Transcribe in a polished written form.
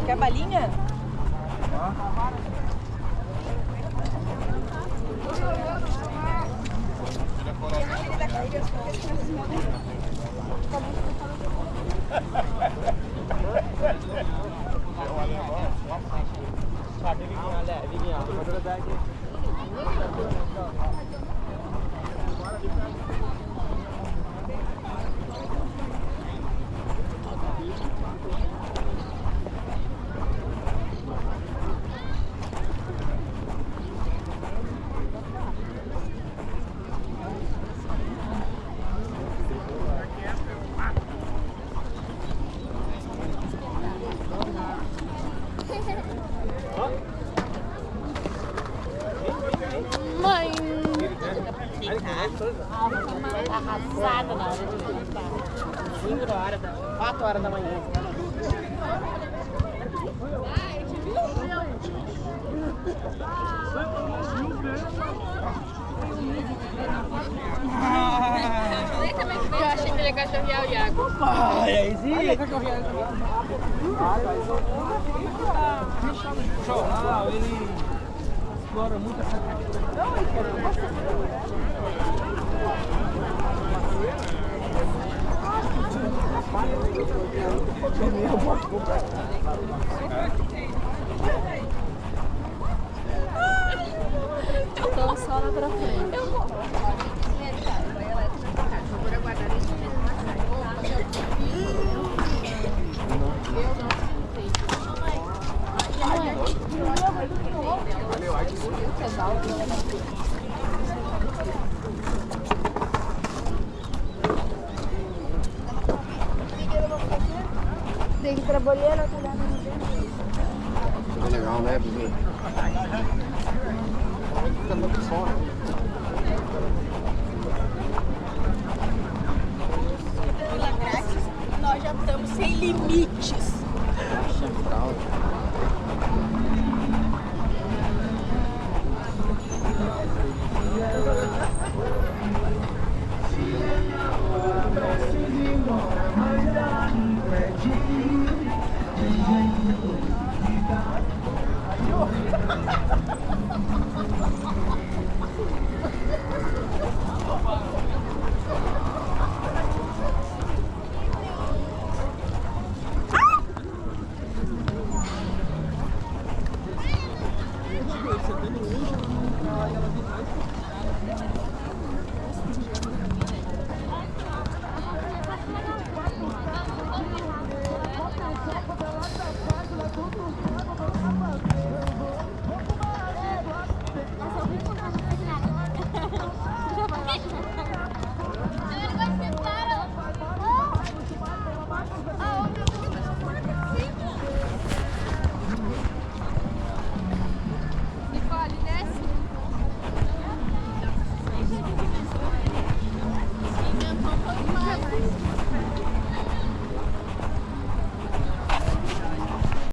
Quer balinha? Mãe! Arrasada na hora de levantar. 5 horas, 4 horas da manhã. Eu achei que ele ia cachorrear o Iago. Ai, aí sim. Ele explora muito essa Então só lá pra frente. Eu vou. Vou aguardar isso mesmo na Tem que trabalhar ou trabalhar no Tudo legal, né, Bibi? Fica muito som, né? Vila grátis, nós já estamos sem limites.